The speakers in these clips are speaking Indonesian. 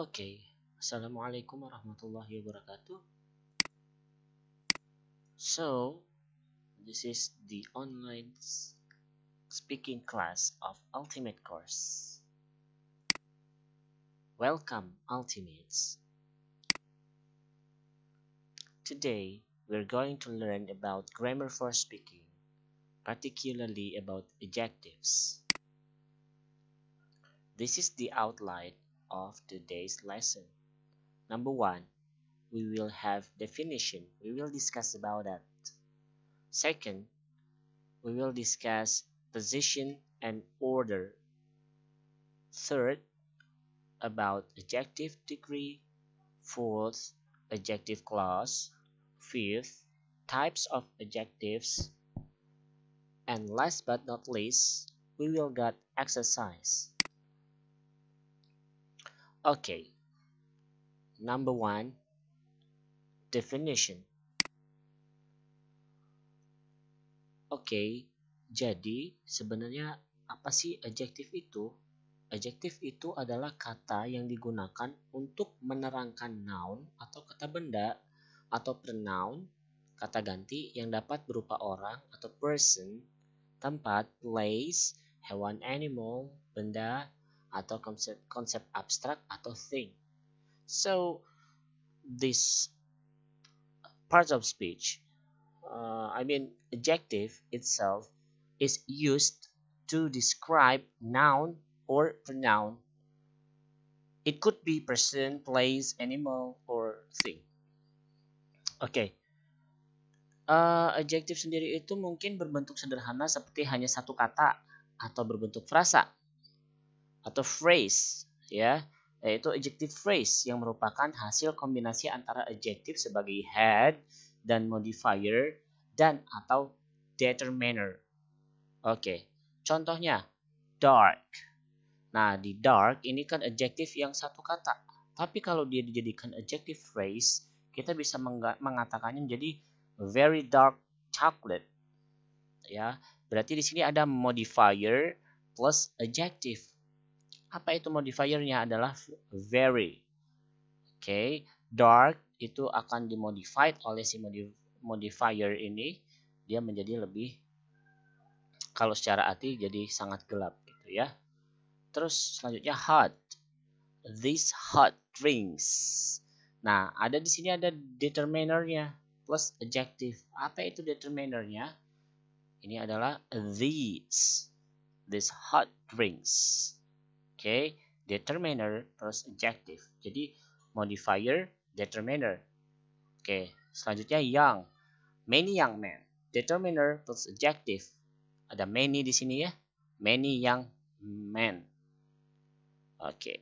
Oke, Assalamualaikum warahmatullahi wabarakatuh. So, this is the online speaking class of Ultimate course. Welcome, Ultimates. Today, we're going to learn about grammar for speaking, particularly about adjectives. This is the outline of today's lesson. Number 1, we will have definition. We will discuss about that. Second, we will discuss position and order. Third, about adjective degree. Fourth, adjective clause. Fifth, types of adjectives. And last but not least, we will get exercise. Okay, number 1, definition. Oke, jadi sebenarnya apa sih adjective itu? Adjective itu adalah kata yang digunakan untuk menerangkan noun atau kata benda atau pronoun, kata ganti yang dapat berupa orang atau person, tempat, place, hewan, animal, benda, atau konsep abstrak atau thing. So, this part of speech, adjective itself is used to describe noun or pronoun. It could be person, place, animal, or thing. Oke. Adjektif sendiri itu mungkin berbentuk sederhana seperti hanya satu kata atau berbentuk frasa atau phrase, ya, yaitu adjective phrase yang merupakan hasil kombinasi antara adjektif sebagai head dan modifier dan atau determiner. Oke, contohnya dark. Nah, di dark ini kan adjektif yang satu kata. Tapi kalau dia dijadikan adjective phrase, kita bisa mengatakannya menjadi very dark chocolate. Ya, berarti di sini ada modifier plus adjective. Apa itu modifiernya? Adalah very. Oke, dark itu akan dimodified oleh si modifier ini, dia menjadi lebih, kalau secara arti jadi sangat gelap gitu ya. Terus selanjutnya hot. These hot drinks. Nah, ada di sini ada determinernya plus adjective. Apa itu determinernya? Ini adalah these hot drinks. Oke, determiner plus adjective. Jadi modifier, determiner. Oke, selanjutnya young. Many young men. Determiner plus adjective. Ada many di sini ya. Many young men. Oke.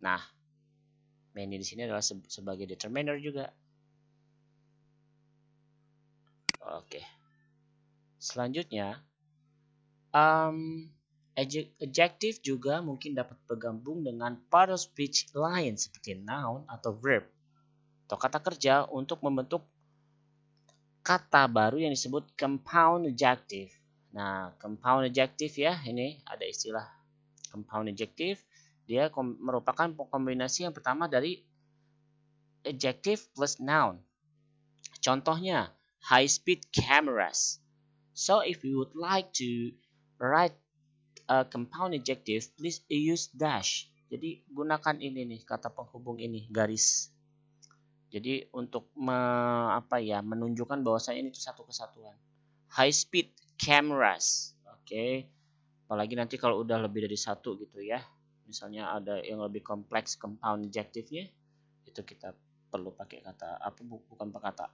Nah, many di sini adalah sebagai determiner juga. Oke. Selanjutnya, adjective juga mungkin dapat bergabung dengan part of speech lain seperti noun atau verb atau kata kerja untuk membentuk kata baru yang disebut compound adjective. Nah, compound adjective ya, ini ada istilah compound adjective. Dia merupakan kombinasi yang pertama dari adjective plus noun. Contohnya, high speed cameras. So if you would like to write a compound adjective, please use dash. Jadi gunakan ini nih, kata penghubung ini, garis. Jadi untuk menunjukkan bahwasanya ini itu satu kesatuan. High speed cameras. Oke. Apalagi nanti kalau udah lebih dari satu gitu ya. Misalnya ada yang lebih kompleks compound adjective-nya, itu kita perlu pakai kata bukan kata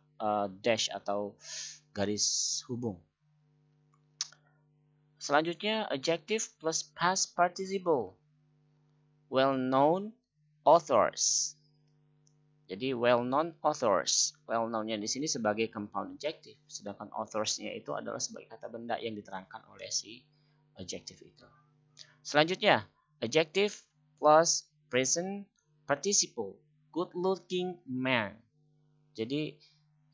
dash atau garis hubung. Selanjutnya adjective plus past participle. Well-known authors. Jadi well-known authors. Well-known-nya di sini sebagai compound adjective, sedangkan authors-nya itu adalah sebagai kata benda yang diterangkan oleh si adjective itu. Selanjutnya, adjective plus present participle. Good-looking man. Jadi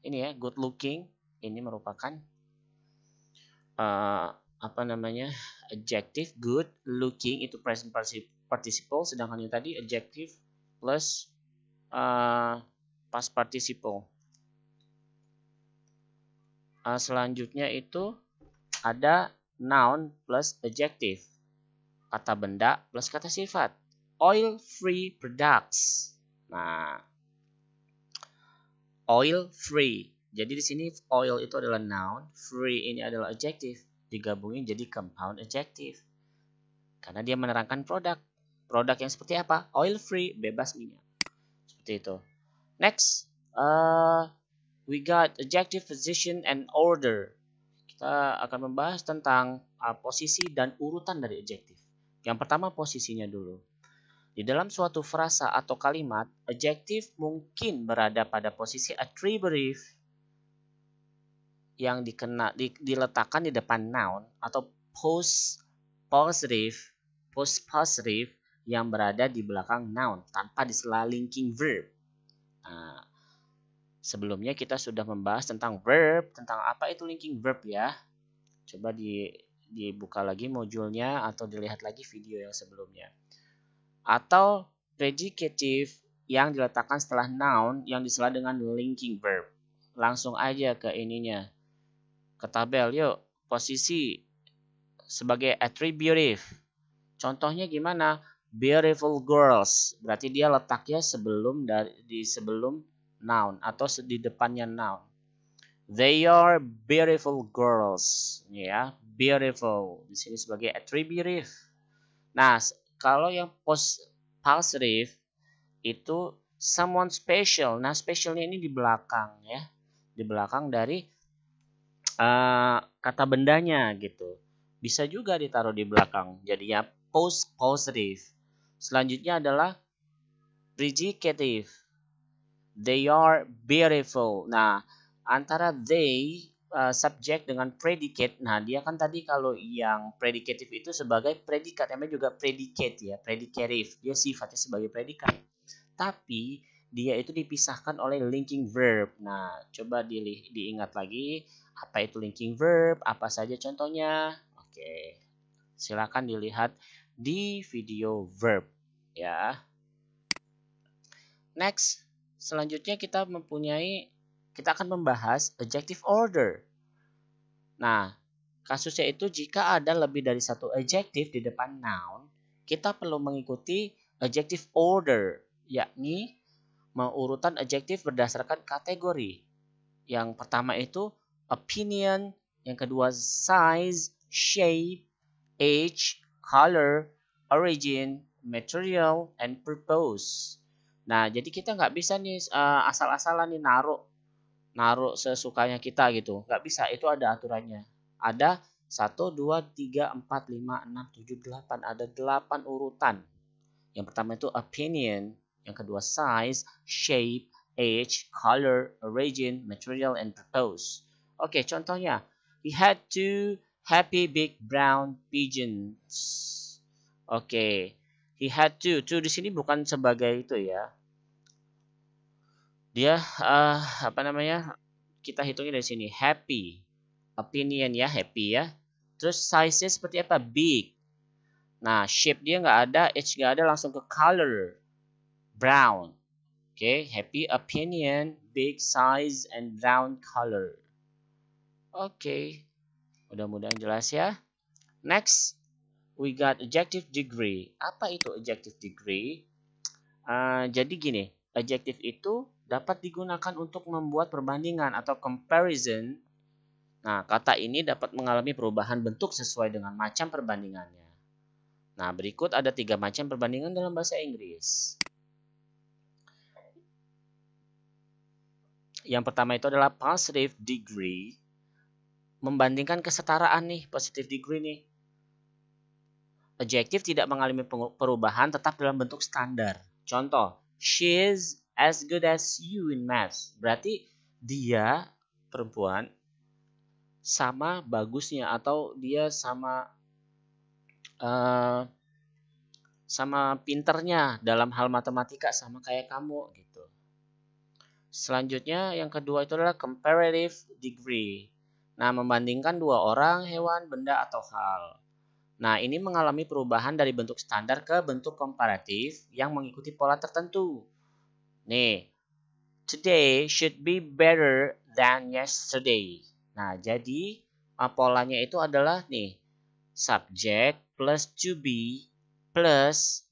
ini ya, good-looking ini merupakan adjective. Good looking itu present participle, sedangkan yang tadi adjective plus past participle. Selanjutnya itu ada noun plus adjective. Kata benda plus kata sifat. Oil free products. Nah, oil free. Jadi di sini oil itu adalah noun, free ini adalah adjective. Digabungin jadi compound adjective. Karena dia menerangkan produk. Produk yang seperti apa? Oil free, bebas minyak. Seperti itu. Next, we got adjective, position, and order. Kita akan membahas tentang posisi dan urutan dari adjektif. Yang pertama posisinya dulu. Di dalam suatu frasa atau kalimat, adjektif mungkin berada pada posisi attributive yang diletakkan di depan noun atau post positive yang berada di belakang noun tanpa disela linking verb. Nah, sebelumnya kita sudah membahas tentang verb, tentang apa itu linking verb ya. Coba dibuka lagi modulnya atau dilihat lagi video yang sebelumnya. Atau predicative yang diletakkan setelah noun yang disela dengan linking verb. Langsung aja ke ininya. Ke tabel yuk. Posisi sebagai attributive. Contohnya gimana? Beautiful girls. Berarti dia letaknya sebelum noun atau di depannya noun. They are beautiful girls. Ya, beautiful. Di sini sebagai attributive. Nah, kalau yang positive itu someone special. Nah, specialnya ini di belakang ya. Di belakang dari kata bendanya gitu. Bisa juga ditaruh di belakang. Jadinya positive. Selanjutnya adalah predicative. They are beautiful. Nah, antara they subjek dengan predicate. Nah, dia kan tadi kalau yang predicative itu sebagai predikat. Namanya juga predicate ya, predicative. Dia sifatnya sebagai predikat. Tapi dia itu dipisahkan oleh linking verb. Nah, coba diingat lagi apa itu linking verb, apa saja contohnya. Oke. Silakan dilihat di video verb ya. Next, selanjutnya kita akan membahas adjective order. Nah, kasusnya itu jika ada lebih dari satu adjective di depan noun, kita perlu mengikuti adjective order, yakni mengurutan adjektif berdasarkan kategori. Yang pertama itu opinion, yang kedua size, shape, age, color, origin, material, and purpose. Nah, jadi kita nggak bisa nih asal-asalan nih naruh sesukanya kita gitu. Nggak bisa, itu ada aturannya. Ada 1, 2, 3, 4, 5, 6, 7, 8. Ada 8 urutan. Yang pertama itu opinion, yang kedua size, shape, age, color, origin, material, and purpose. Oke, contohnya. He had 2 happy big brown pigeons. Oke. He had 2. 2 di sini bukan sebagai itu ya. Dia kita hitungnya dari sini happy. Opinion ya, happy ya. Terus size-nya seperti apa? Big. Nah, shape dia nggak ada, age nggak ada, langsung ke color. Brown. Oke, happy opinion, big size, and brown color. Oke, mudah-mudahan jelas ya. Next, we got adjective degree. Apa itu adjective degree? Jadi gini, adjective itu dapat digunakan untuk membuat perbandingan atau comparison. Nah, kata ini dapat mengalami perubahan bentuk sesuai dengan macam perbandingannya. Nah, berikut ada 3 macam perbandingan dalam bahasa Inggris. Yang pertama itu adalah positive degree. Membandingkan kesetaraan nih, positive degree nih. Adjektif tidak mengalami perubahan tetap dalam bentuk standar. Contoh, she is as good as you in math. Berarti dia, perempuan, sama bagusnya atau dia sama pinternya dalam hal matematika sama kayak kamu gitu. Selanjutnya yang kedua itu adalah comparative degree. Nah, membandingkan 2 orang, hewan, benda, atau hal. Nah, ini mengalami perubahan dari bentuk standar ke bentuk komparatif yang mengikuti pola tertentu. Nih, today should be better than yesterday. Nah, jadi polanya itu adalah nih, subject plus to be plus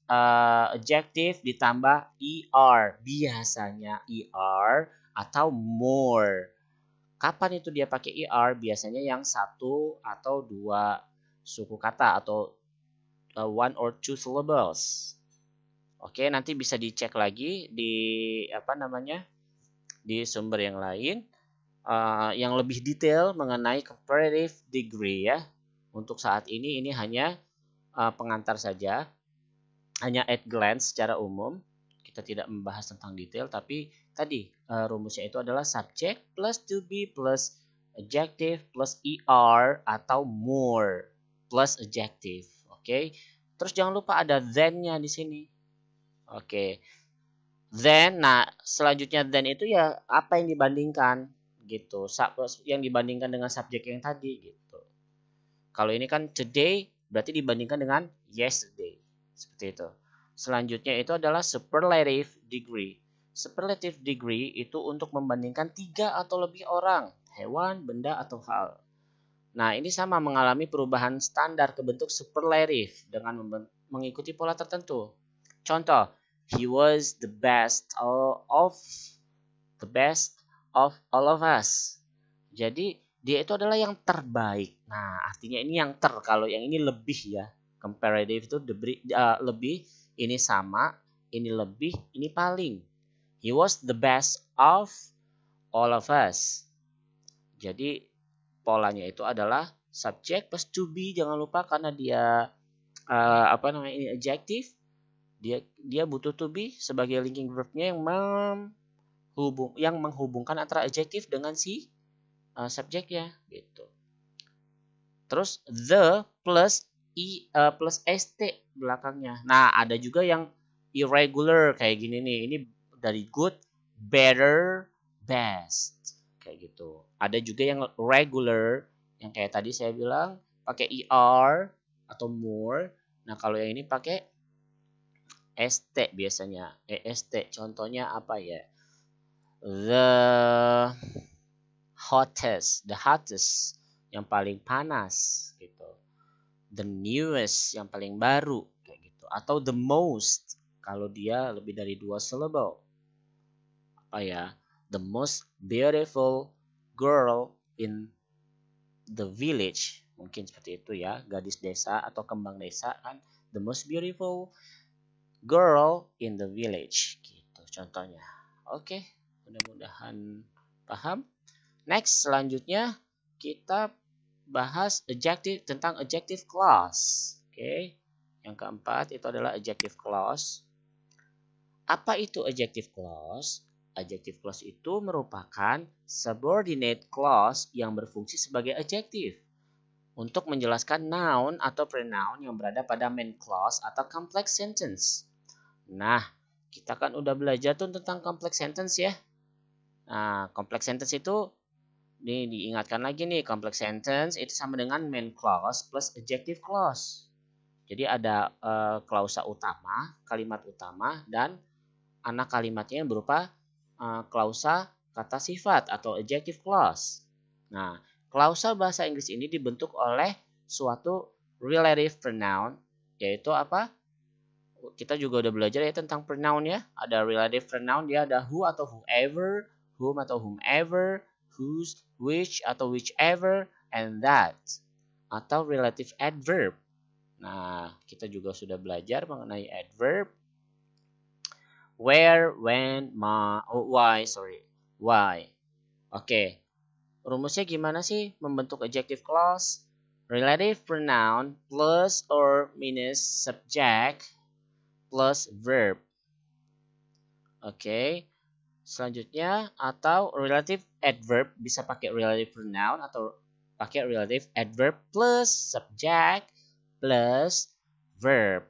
adjective ditambah er. Biasanya er atau more. Kapan itu dia pakai er? Biasanya yang satu atau dua suku kata atau one or two syllables. Oke, nanti bisa dicek lagi di di sumber yang lain yang lebih detail mengenai comparative degree ya. Untuk saat ini hanya pengantar saja, hanya at glance secara umum. Kita tidak membahas tentang detail, tapi tadi rumusnya itu adalah subject plus to be plus adjective plus er atau more plus adjective. Oke. Terus jangan lupa ada then-nya di sini. Oke. Then, nah selanjutnya then itu ya apa yang dibandingkan gitu. Yang dibandingkan dengan subjek yang tadi gitu. Kalau ini kan today berarti dibandingkan dengan yesterday. Seperti itu. Selanjutnya itu adalah superlative degree. Superlative degree itu untuk membandingkan 3 atau lebih orang, hewan, benda, atau hal. Nah, ini sama mengalami perubahan standar ke bentuk superlative dengan mengikuti pola tertentu. Contoh, he was the best of all of us. Jadi, dia itu adalah yang terbaik. Nah, artinya ini yang kalau yang ini lebih ya. Comparative itu lebih, ini sama, ini lebih, ini paling. He was the best of all of us. Jadi, polanya itu adalah subject plus to be, jangan lupa karena dia ini adjective, dia butuh to be sebagai linking verbnya yang menghubungkan antara adjective dengan si subjeknya gitu. Terus the plus plus st belakangnya. Nah, ada juga yang irregular kayak gini nih. Ini dari good, better, best kayak gitu. Ada juga yang regular yang kayak tadi saya bilang pakai er atau more. Nah, kalau yang ini pakai st biasanya. est. Contohnya apa ya? The hottest yang paling panas gitu. The newest yang paling baru kayak gitu. Atau the most kalau dia lebih dari 2 syllable. Apa ya? The most beautiful girl in the village. Mungkin seperti itu ya, gadis desa atau kembang desa kan. The most beautiful girl in the village gitu contohnya. Oke, mudah-mudahan paham. Next, selanjutnya kita bahas tentang adjective clause. Oke. Yang keempat itu adalah adjective clause. Apa itu adjective clause? Adjective clause itu merupakan subordinate clause yang berfungsi sebagai adjective untuk menjelaskan noun atau pronoun yang berada pada main clause atau complex sentence. Nah, kita kan udah belajar tuh tentang complex sentence ya. Nah, complex sentence itu nih diingatkan lagi nih, complex sentence itu sama dengan main clause plus adjective clause. Jadi ada klausa utama, kalimat utama, dan anak kalimatnya yang berupa klausa kata sifat atau adjective clause. Nah, klausa bahasa Inggris ini dibentuk oleh suatu relative pronoun, yaitu apa? Kita juga udah belajar ya tentang pronoun ya. Ada relative pronoun, dia ada who atau whoever, whom atau whomever, whose, which atau whichever, and that. Atau relative adverb. Nah, kita juga sudah belajar mengenai adverb. Where, when, why. Oke. Rumusnya gimana sih membentuk adjective clause? Relative pronoun plus or minus subject plus verb. Oke. Selanjutnya atau relative adverb bisa pakai relative pronoun atau pakai relative adverb plus subject plus verb.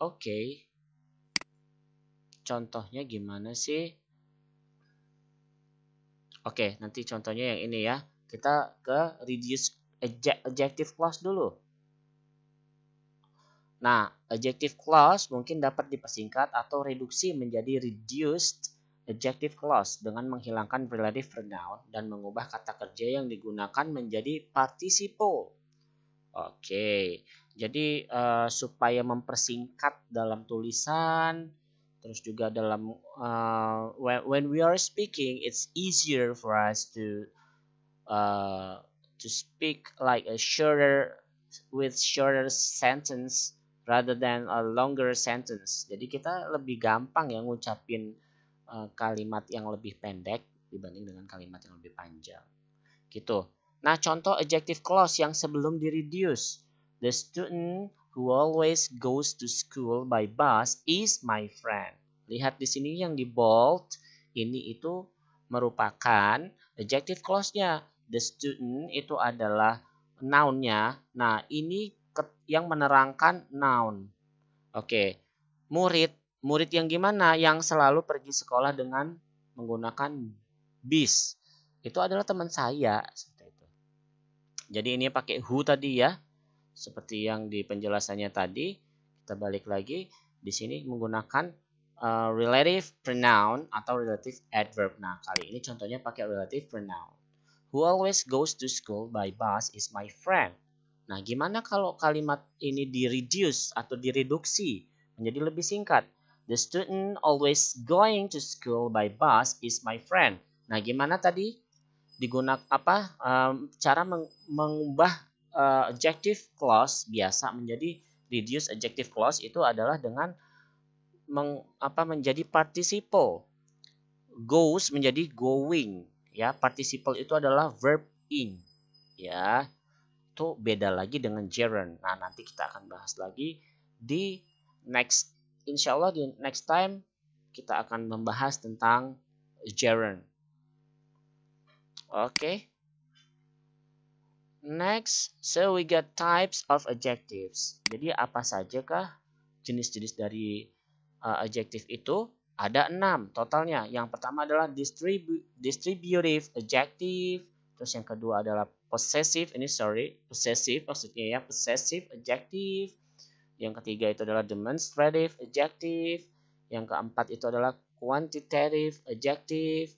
Oke. Contohnya gimana sih? Oke, nanti contohnya yang ini ya. Kita ke reduce adjective clause dulu. Nah, adjective clause mungkin dapat dipersingkat atau reduksi menjadi reduced adjective clause dengan menghilangkan relative pronoun dan mengubah kata kerja yang digunakan menjadi participle. Oke, jadi supaya mempersingkat dalam tulisan, terus juga dalam when we are speaking, it's easier for us to speak like a shorter with shorter sentence rather than a longer sentence. Jadi kita lebih gampang ya ngucapin kalimat yang lebih pendek dibanding dengan kalimat yang lebih panjang. Gitu. Nah, contoh adjective clause yang sebelum di reduce. The student who always goes to school by bus is my friend. Lihat di sini yang di bold, ini itu merupakan adjective clause-nya. The student itu adalah noun-nya. Nah, ini yang menerangkan noun. Oke. Murid yang gimana? Yang selalu pergi sekolah dengan menggunakan bis. Itu adalah teman saya. Jadi ini pakai who tadi ya. Seperti yang di penjelasannya tadi. Kita balik lagi. Di sini menggunakan relative pronoun atau relative adverb. Nah, kali ini contohnya pakai relative pronoun. Who always goes to school by bus is my friend. Nah, gimana kalau kalimat ini di-reduce atau direduksi menjadi lebih singkat? The student always going to school by bus is my friend. Nah, gimana tadi? Digunakan cara mengubah adjective clause biasa menjadi reduce adjective clause itu adalah dengan menjadi participle. Goes menjadi going, ya. Participle itu adalah verb in, ya. Itu beda lagi dengan gerund. Nah, nanti kita akan bahas lagi di next, insyaallah di next time kita akan membahas tentang gerund. Okay. Next, so we got types of adjectives. Jadi apa saja kah jenis-jenis dari adjective itu? Ada 6 totalnya. Yang pertama adalah distributive adjective. Terus yang kedua adalah possessive maksudnya ya, possessive adjective. Yang ketiga itu adalah demonstrative adjective. Yang keempat itu adalah quantitative adjective.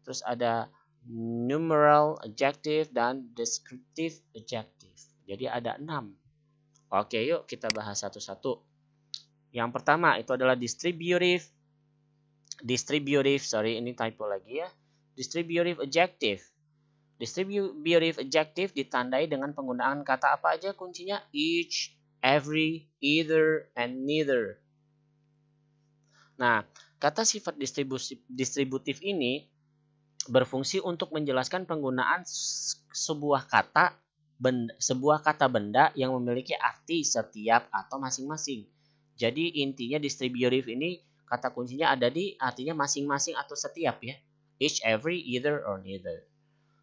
Terus ada numeral adjective dan descriptive adjective. Jadi ada 6. Oke, yuk kita bahas satu-satu. Yang pertama itu adalah distributive, ini typo lagi ya. Distributive adjective. Distributive adjective ditandai dengan penggunaan kata apa aja kuncinya? Each, every, either, and neither. Nah, kata sifat distributif ini berfungsi untuk menjelaskan penggunaan sebuah kata benda yang memiliki arti setiap atau masing-masing. Jadi intinya distributive ini kata kuncinya ada di artinya masing-masing atau setiap ya. Each, every, either, or neither.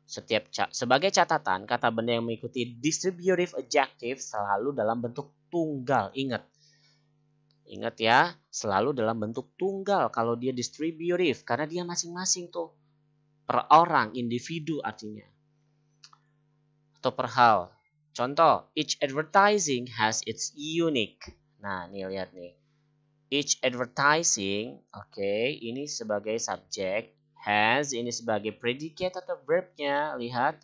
Sebagai catatan, kata benda yang mengikuti distributive adjective selalu dalam bentuk tunggal. Ingat ya, selalu dalam bentuk tunggal kalau dia distributive karena dia masing-masing tuh. Per orang, individu artinya. Atau per hal. Contoh, each advertising has its unique. Nah, nih lihat nih. Each advertising, ini sebagai subjek. Has, ini sebagai predicate atau verbnya. Lihat,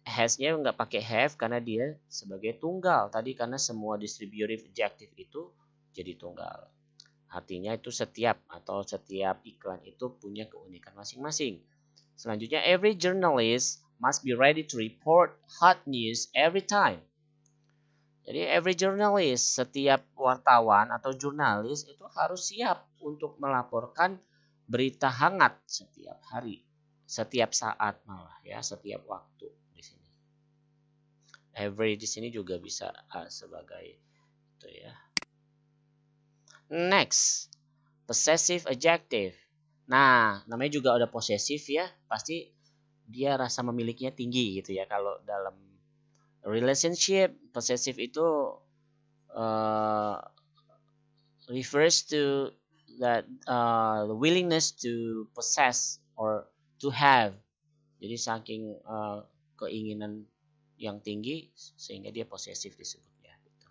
has-nya nggak pakai have karena dia sebagai tunggal. Tadi karena semua distributive adjective itu jadi tunggal. Artinya itu setiap iklan itu punya keunikan masing-masing. Selanjutnya, every journalist must be ready to report hot news every time. Jadi every journalist, setiap wartawan atau jurnalis itu harus siap untuk melaporkan berita hangat setiap hari, setiap saat malah ya, setiap waktu di sini. Every di sini juga bisa sebagai itu ya. Next, possessive adjective. Nah, namanya juga ada posesif ya, pasti dia rasa memilikinya tinggi gitu ya. Kalau dalam relationship, possessive itu refers to that willingness to possess or to have. Jadi saking keinginan yang tinggi sehingga dia posesif disebutnya. Gitu.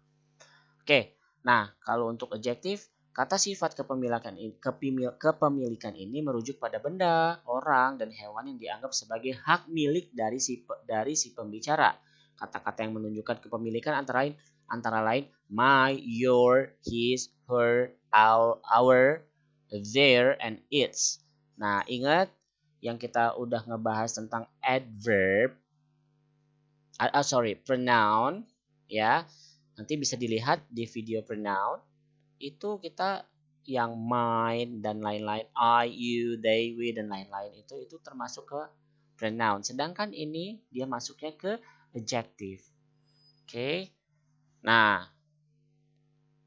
Oke, Nah, kalau untuk adjektif, kata sifat kepemilikan ini merujuk pada benda, orang, dan hewan yang dianggap sebagai hak milik dari si pembicara. Kata-kata yang menunjukkan kepemilikan antara lain my, your, his, her, our, their, and its. Nah, ingat yang kita udah ngebahas tentang adverb, pronoun, ya. Nanti bisa dilihat di video pronoun. Itu kita yang mine dan lain-lain, I, you, they, we, dan lain-lain itu termasuk ke pronoun. Sedangkan ini dia masuknya ke adjective. Oke. Nah,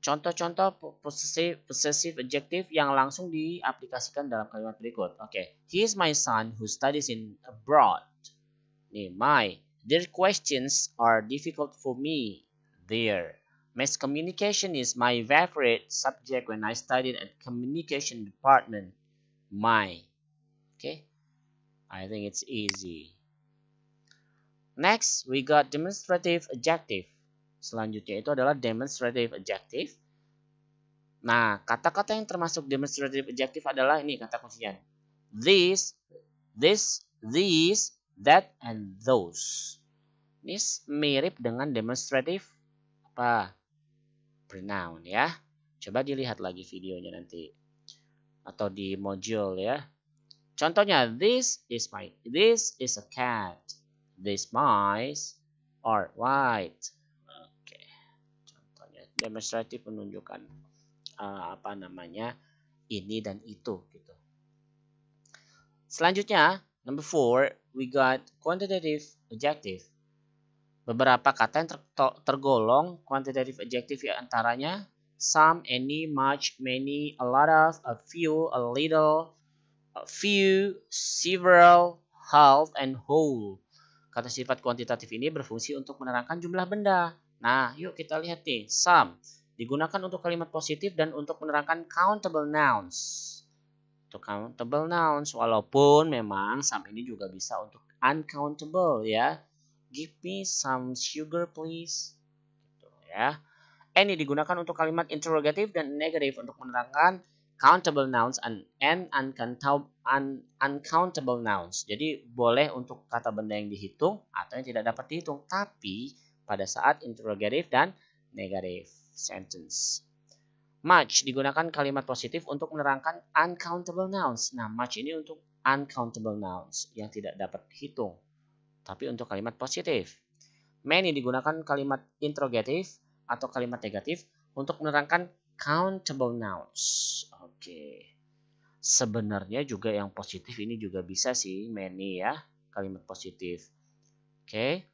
contoh-contoh possessive adjective yang langsung diaplikasikan dalam kalimat berikut. Oke. He is my son who studies in abroad. Nih, my. Their questions are difficult for me. Their. Mass communication is my favorite subject when I studied at communication department. My. Okay. I think it's easy. Next, we got demonstrative adjective. Selanjutnya itu adalah demonstrative adjective. Nah, kata-kata yang termasuk demonstrative adjective adalah ini kata kuncinya. This, these, that, and those. Ini mirip dengan demonstrative apa? Pronoun ya. Coba dilihat lagi videonya nanti. Atau di module ya. Contohnya, this is a cat. These mice are white. Oke. Contohnya demonstratif menunjukkan ini dan itu gitu. Selanjutnya, number 4, we got quantitative adjective. Beberapa kata yang tergolong quantitative adjective ya antaranya some, any, much, many, a lot of, a few, a little, a few, several, half, and whole. Kata sifat kuantitatif ini berfungsi untuk menerangkan jumlah benda. Nah, yuk kita lihat nih. Some digunakan untuk kalimat positif dan untuk menerangkan countable nouns. Untuk countable nouns, walaupun memang some ini juga bisa untuk uncountable ya. Give me some sugar please. Gitu, ya. Any digunakan untuk kalimat interrogatif dan negatif untuk menerangkan countable nouns and uncountable nouns. Jadi boleh untuk kata benda yang dihitung atau yang tidak dapat dihitung, tapi pada saat interrogatif dan negatif sentence. Much digunakan kalimat positif untuk menerangkan uncountable nouns. Nah, much ini untuk uncountable nouns yang tidak dapat dihitung, tapi untuk kalimat positif. Many digunakan kalimat interrogatif atau kalimat negatif untuk menerangkan countable nouns. Oke. Sebenarnya juga yang positif ini juga bisa sih many ya, kalimat positif. Oke.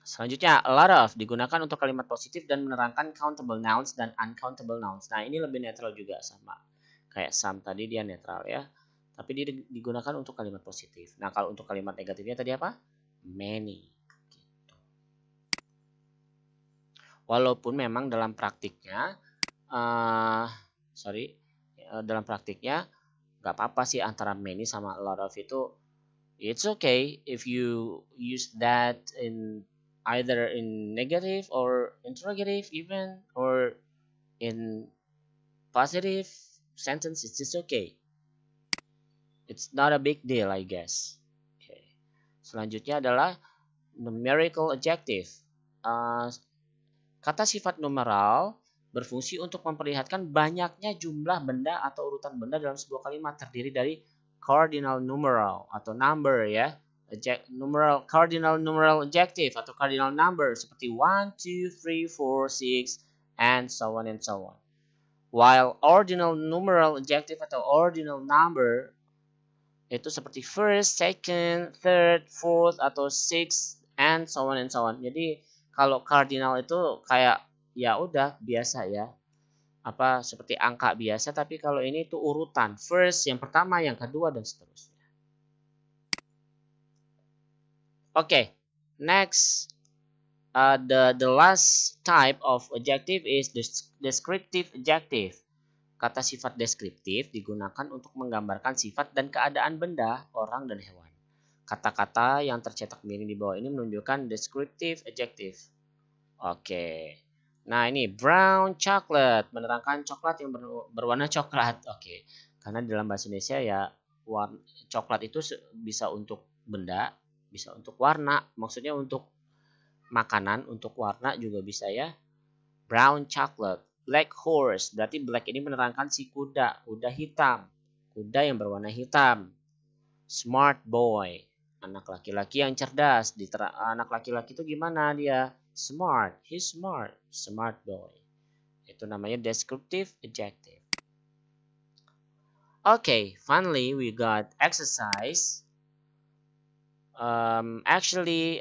Selanjutnya, a lot of digunakan untuk kalimat positif dan menerangkan countable nouns dan uncountable nouns. Nah, ini lebih netral juga sama. Kayak some tadi dia netral ya. Tapi dia digunakan untuk kalimat positif. Nah, kalau untuk kalimat negatifnya tadi apa? Many. Gitu. Walaupun memang dalam praktiknya, dalam praktiknya nggak apa-apa sih antara many sama a lot of itu. It's okay if you use that in either in negative or interrogative even or in positive sentence. It's just okay. It's not a big deal, I guess. Okay. Selanjutnya adalah numerical adjective. Kata sifat numeral berfungsi untuk memperlihatkan banyaknya jumlah benda atau urutan benda dalam sebuah kalimat, terdiri dari cardinal numeral atau number ya. Cardinal numeral adjective atau cardinal number seperti 1, 2, 3, 4, 6 and so on and so on. While ordinal numeral adjective atau ordinal number itu seperti first, second, third, fourth atau sixth and so on and so on. Jadi kalau cardinal itu kayak ya udah biasa ya. Seperti angka biasa, tapi kalau ini tuh urutan. First, yang pertama, yang kedua dan seterusnya. Okay, next, the last type of adjective is descriptive adjective. Kata sifat deskriptif digunakan untuk menggambarkan sifat dan keadaan benda, orang, dan hewan. Kata-kata yang tercetak miring di bawah ini menunjukkan descriptive adjective. Oke, Nah, ini brown chocolate, menerangkan coklat yang berwarna coklat. Oke. Karena dalam bahasa Indonesia ya warna coklat itu bisa untuk benda, bisa untuk warna, maksudnya untuk makanan, untuk warna juga bisa ya. Brown chocolate, black horse, berarti black ini menerangkan si kuda, kuda hitam, kuda yang berwarna hitam. Smart boy, anak laki-laki yang cerdas. Anak laki-laki itu gimana dia? Smart, he's smart, smart boy. Itu namanya descriptive adjective. Okay, finally we got exercise. Actually,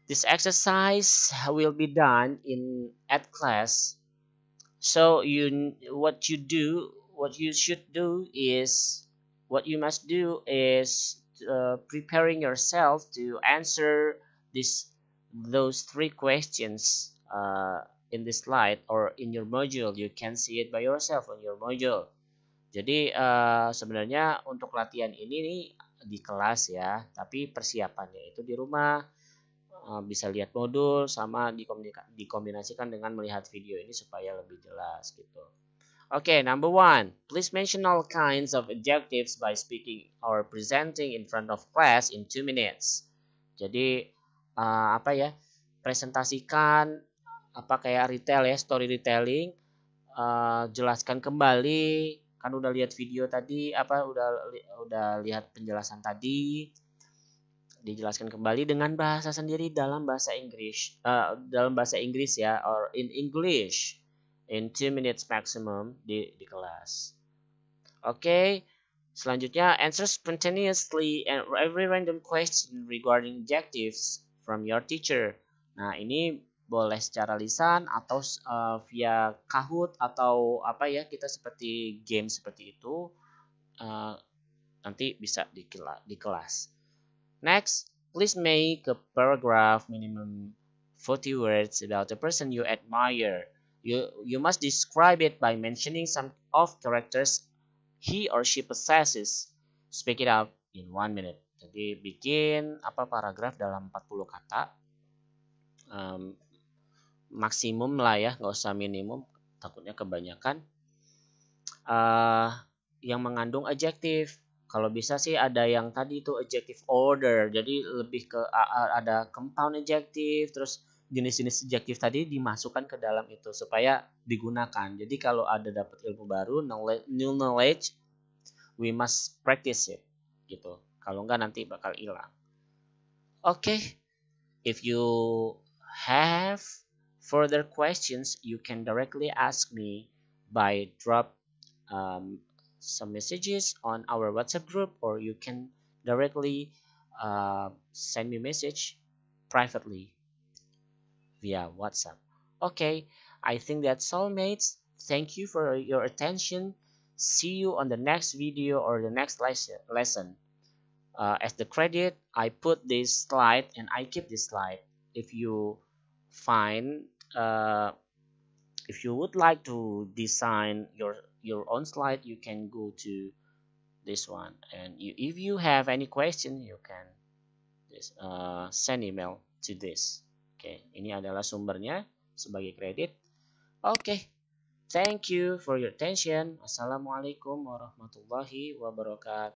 this exercise will be done at class. So what you should do is, what you must do is preparing yourself to answer this those three questions in this slide or in your module. You can see it by yourself on your module. Jadi sebenarnya untuk latihan ini nih di kelas ya, tapi persiapannya itu di rumah. Bisa lihat modul sama dikombinasikan dengan melihat video ini supaya lebih jelas gitu. Okay, number one, please mention all kinds of adjectives by speaking or presenting in front of class in 2 minutes. Jadi apa ya? Presentasikan apa kayak retail ya, story retelling. Jelaskan kembali, kan udah lihat video tadi, apa udah lihat penjelasan tadi. Dijelaskan kembali dengan bahasa sendiri dalam bahasa Inggris ya, or in English in 2 minutes maximum di kelas. Oke, selanjutnya answer spontaneously and every random question regarding adjectives from your teacher. Nah, ini boleh secara lisan atau via Kahoot atau apa ya, kita seperti game seperti itu, nanti bisa di kelas. Next, please make a paragraph minimum 40 words about the person you admire. You must describe it by mentioning some of characters he or she possesses. Speak it out in 1 minute. Jadi bikin paragraf dalam 40 kata. Maksimum lah ya, nggak usah minimum, takutnya kebanyakan. Yang mengandung adjektif. Kalau bisa sih ada yang tadi itu adjective order, jadi lebih ke ada compound adjective, terus jenis-jenis adjective tadi dimasukkan ke dalam itu supaya digunakan. Jadi kalau ada dapat ilmu baru, new knowledge, we must practice it gitu. Kalau enggak nanti bakal hilang. Okay, if you have further questions, you can directly ask me by drop some messages on our WhatsApp group, or you can directly send me message privately via WhatsApp. Okay, I think that's all, mates. Thank you for your attention. See you on the next video or the next lesson. As the credit, I put this slide and I keep this slide. If you find if you would like to design your own slide, you can go to this one, and if you have any question, you can send email to this. Okay, ini adalah sumbernya sebagai kredit. Okay, thank you for your attention. Assalamualaikum warahmatullahi wabarakatuh.